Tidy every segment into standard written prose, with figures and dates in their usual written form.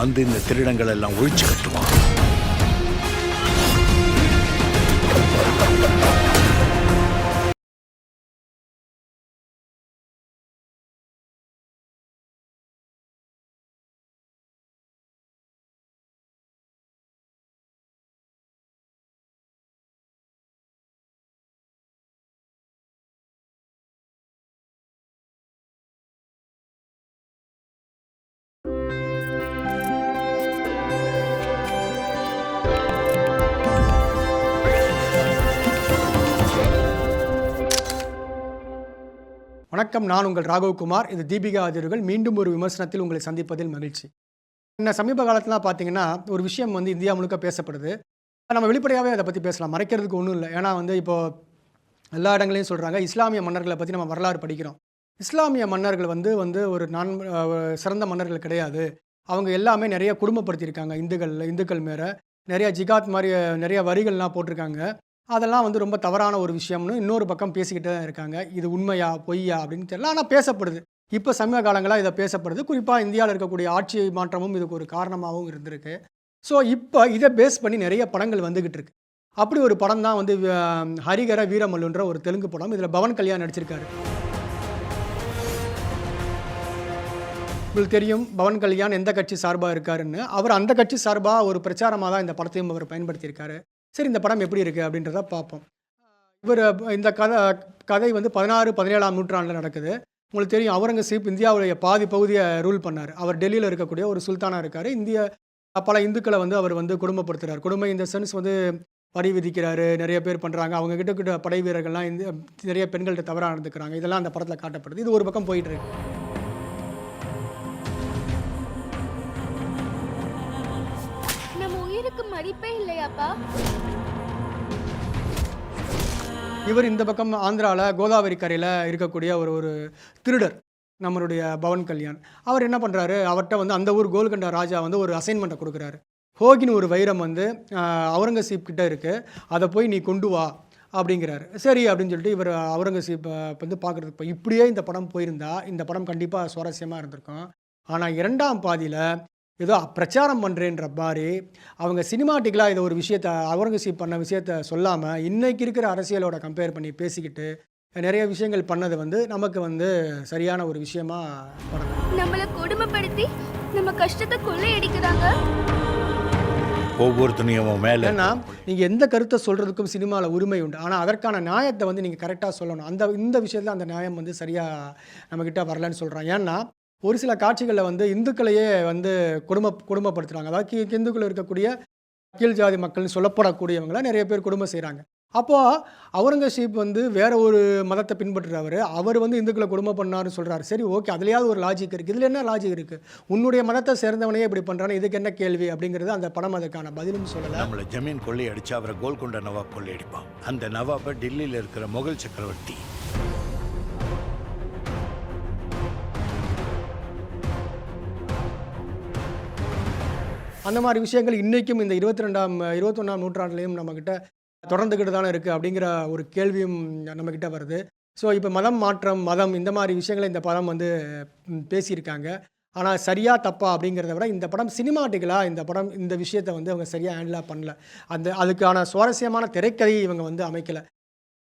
வந்து இந்த திருடங்கள் எல்லாம் ஒழிச்சு கட்டுவான். வணக்கம், நான் உங்கள் ராகவ்குமார். இது தீபிகா அதிர்கள். மீண்டும் ஒரு விமர்சனத்தில் உங்களை சந்திப்பதில் மகிழ்ச்சி. சமீப காலத்துலாம் பார்த்தீங்கன்னா ஒரு விஷயம் வந்து இந்தியா முழுக்க பேசப்படுது. நம்ம வெளிப்படையாகவே அதை பற்றி பேசலாம், மறைக்கிறதுக்கு ஒன்றும் இல்லை. ஏன்னா வந்து இப்போது எல்லா இடங்களையும் சொல்கிறாங்க, இஸ்லாமிய மன்னர்களை பற்றி நம்ம வரலாறு படிக்கிறோம். இஸ்லாமிய மன்னர்கள் வந்து ஒரு சிறந்த மன்னர்கள் கிடையாது. அவங்க எல்லாமே நிறைய குடும்பப்படுத்தியிருக்காங்க. இந்துக்கள் மேலே நிறைய ஜிகாத் மாதிரி நிறைய வரிகள்லாம் போட்டிருக்காங்க. அதெல்லாம் வந்து ரொம்ப தவறான ஒரு விஷயம்னு இன்னொரு பக்கம் பேசிக்கிட்டு தான் இருக்காங்க. இது உண்மையா பொய்யா அப்படின்னு தெரியல, ஆனால் பேசப்படுது. இப்போ சமீப காலங்களாக இதை பேசப்படுது. குறிப்பாக இந்தியாவில் இருக்கக்கூடிய ஆட்சி மாற்றமும் இதுக்கு ஒரு காரணமாகவும் இருந்திருக்கு. ஸோ இப்போ இதை பேஸ் பண்ணி நிறைய படங்கள் வந்துக்கிட்டு இருக்கு. அப்படி ஒரு படம் தான் வந்து ஹரிகர வீரமல்லுன்ற ஒரு தெலுங்கு படம். இதில் பவன் கல்யாண் நடிச்சிருக்காரு. உங்களுக்கு தெரியும் பவன் கல்யாண் எந்த கட்சி சார்பாக இருக்காருன்னு. அவர் அந்த கட்சி சார்பாக ஒரு பிரச்சாரமாக தான் இந்த படத்தையும் அவர் பயன்படுத்தியிருக்காரு. சரி, இந்த படம் எப்படி இருக்குது அப்படின்றத பார்ப்போம். இந்த கதை வந்து 16-17ஆம் நூற்றாண்டில் நடக்குது. உங்களுக்கு தெரியும், அவுரங்கசீப் இந்தியாவுடைய பாதி பகுதியை ரூல் பண்ணார். அவர் டெல்லியில் இருக்கக்கூடிய ஒரு சுல்தானாக இருக்கார். பல இந்துக்களை வந்து அவர் வந்து கொடுமைப்படுத்துகிறார். கொடுமை இந்த சென்ஸ் வந்து வரி விதிக்கிறாரு, நிறைய பேர் பண்ணுறாங்க. அவங்க கிட்ட படை வீரர்கள்லாம் நிறைய பெண்கள்கிட்ட தவறாக நடந்துக்கிறாங்க. இதெல்லாம் அந்த படத்தில் காட்டப்படுது. இது ஒரு பக்கம் போயிட்டு இருக்கு. நம்ம உயிருக்கு மதிப்பே இல்லையாப்பா? இவர் இந்த பக்கம் ஆந்திராவில் கோதாவரி கரையில் இருக்கக்கூடிய ஒரு திருடர், நம்மளுடைய பவன் கல்யாண். அவர் என்ன பண்ணுறாரு, அவர்கிட்ட வந்து அந்த ஊர் கோல்கண்டா ராஜா வந்து ஒரு அசைன்மெண்ட்டை கொடுக்குறாரு. ஹோகின்னு ஒரு வைரம் வந்து அவுரங்கசீப் கிட்டே இருக்குது, அதை போய் நீ கொண்டு வா அப்படிங்கிறாரு. சரி அப்படின்னு சொல்லிட்டு இவர் அவுரங்கசீப்பை வந்து பார்க்குறதுக்கு இப்படியே இந்த படம் போயிருந்தா இந்த படம் கண்டிப்பாக சுவாரஸ்யமாக இருந்திருக்கும். ஆனால் இரண்டாம் பாதியில் ஏதோ பிரச்சாரம் பண்ணுறேன்ற மாதிரி அவங்க சினிமாட்டிக்கலாக இதை ஒரு விஷயத்தை அவுரங்கசீப் பண்ண விஷயத்த சொல்லாமல் இன்றைக்கி இருக்கிற அரசியலோட கம்பேர் பண்ணி பேசிக்கிட்டு நிறைய விஷயங்கள் பண்ணது வந்து நமக்கு வந்து சரியான ஒரு விஷயமா படணும். நம்மளை கொடுமைப்படுத்தி நம்ம கஷ்டத்தை கொள்ளையடிக்கிறாங்க. ஒவ்வொருத்தனையும் மேலே ஏன்னா நீங்கள் எந்த கருத்தை சொல்கிறதுக்கும் சினிமாவில் உரிமை உண்டு. ஆனால் அதற்கான நியாயத்தை வந்து நீங்கள் கரெக்டாக சொல்லணும். இந்த விஷயத்தில் அந்த நியாயம் வந்து சரியாக நம்மக்கிட்ட வரலன்னு சொல்கிறோம். ஏன்னா ஒரு சில காட்சிகளில் வந்து இந்துக்களையே வந்து கொடுமைப்படுத்துகிறாங்க. அதாவது இந்துக்கள் இருக்கக்கூடிய கீழ் ஜாதி மக்கள்னு சொல்லப்படக்கூடியவங்கள நிறைய பேர் கொடுமை செய்கிறாங்க. அப்போது அவுரங்கசீப் வந்து வேறு ஒரு மதத்தை பின்பற்றுறவர், அவர் வந்து இந்துக்களை கொடுமை பண்ணாருன்னு சொல்கிறாரு. சரி, ஓகே, அதுலேயாவது ஒரு லாஜிக் இருக்குது. இதில் என்ன லாஜிக் இருக்குது? உன்னுடைய மதத்தை சேர்ந்தவனையே இப்படி பண்ணுறான்னு, இதுக்கு என்ன கேள்வி அப்படிங்கிறது அந்த படம் அதுக்கான பதிலும் சொல்லலை. நம்மளை ஜமீன் கொள்ளை அடித்து அவரை கோல்கொண்ட நவாப் கொள்ளை அடிப்பான். அந்த நவாபை டெல்லியில் இருக்கிற முகல் சக்கரவர்த்தி அந்த மாதிரி விஷயங்கள் இன்றைக்கும் இந்த 21ஆம் நூற்றாண்டுலேயும் நம்மக்கிட்ட தொடர்ந்துக்கிட்டு தானே இருக்குது அப்படிங்கிற ஒரு கேள்வியும் நம்மக்கிட்ட வருது. ஸோ இப்போ மதம் இந்த மாதிரி விஷயங்களை இந்த படம் வந்து பேசியிருக்காங்க. ஆனால் சரியாக தப்பா அப்படிங்கிறத விட இந்த படம் சினிமாட்டிக்கலாக இந்த விஷயத்தை வந்து அவங்க சரியாக ஹேண்டிலாக பண்ணல. அதுக்கான சுவாரஸ்யமான திரைக்கதையை இவங்க வந்து அமைக்கலை.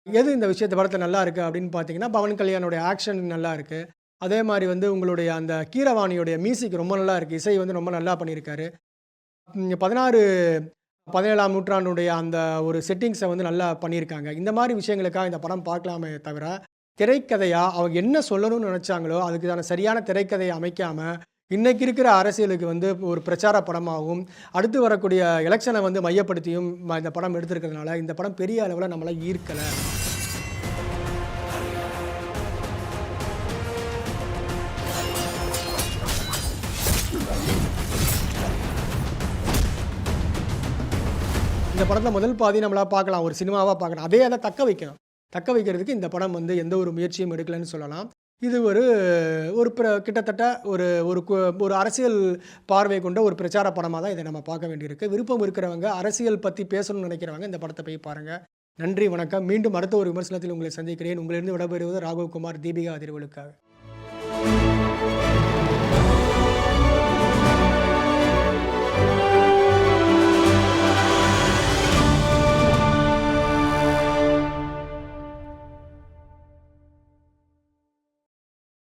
எது இந்த விஷயத்தை படத்தில் நல்லா இருக்குது அப்படின்னு பார்த்தீங்கன்னா, பவன் கல்யாணுடைய ஆக்ஷன் நல்லா இருக்குது. அதே மாதிரி வந்து உங்களுடைய அந்த கீரவாணியோடைய மியூசிக் ரொம்ப நல்லா இருக்குது. இசை வந்து ரொம்ப நல்லா பண்ணியிருக்காரு. 16-17ஆம் நூற்றாண்டுடைய அந்த ஒரு செட்டிங்ஸை வந்து நல்லா பண்ணியிருக்காங்க. இந்த மாதிரி விஷயங்களுக்காக இந்த படம் பார்க்கலாமே தவிர, திரைக்கதையாக அவங்க என்ன சொல்லணும்னு நினச்சாங்களோ அதுக்கான சரியான திரைக்கதையை அமைக்காமல் இன்றைக்கி இருக்கிற அரசியலுக்கு வந்து ஒரு பிரச்சார படமாகவும் அடுத்து வரக்கூடிய எலெக்ஷனை வந்து மையப்படுத்தியும் இந்த படம் எடுத்திருக்கிறதுனால இந்த படம் பெரிய அளவில் நம்மளை ஈர்க்கலை. இந்த படத்தில் முதல் பாதி நம்மளாக பார்க்கலாம், ஒரு சினிமாவாக பார்க்கலாம். அதை தக்க வைக்கிறதுக்கு இந்த படம் வந்து எந்த ஒரு முயற்சியும் எடுக்கலைன்னு சொல்லலாம். இது கிட்டத்தட்ட ஒரு அரசியல் பார்வை கொண்ட ஒரு பிரச்சார படமாக தான் இதை நம்ம பார்க்க வேண்டியிருக்கு. விருப்பம் இருக்கிறவங்க, அரசியல் பற்றி பேசணும்னு நினைக்கிறவங்க இந்த படத்தை போய் பாருங்கள். நன்றி, வணக்கம். மீண்டும் அடுத்த ஒரு விமர்சனத்தில் உங்களை சந்திக்கிறேன். உங்களிருந்து விடைபெறுவது ராகவ்குமார், தீபிகா அதிர்வலுக்காக.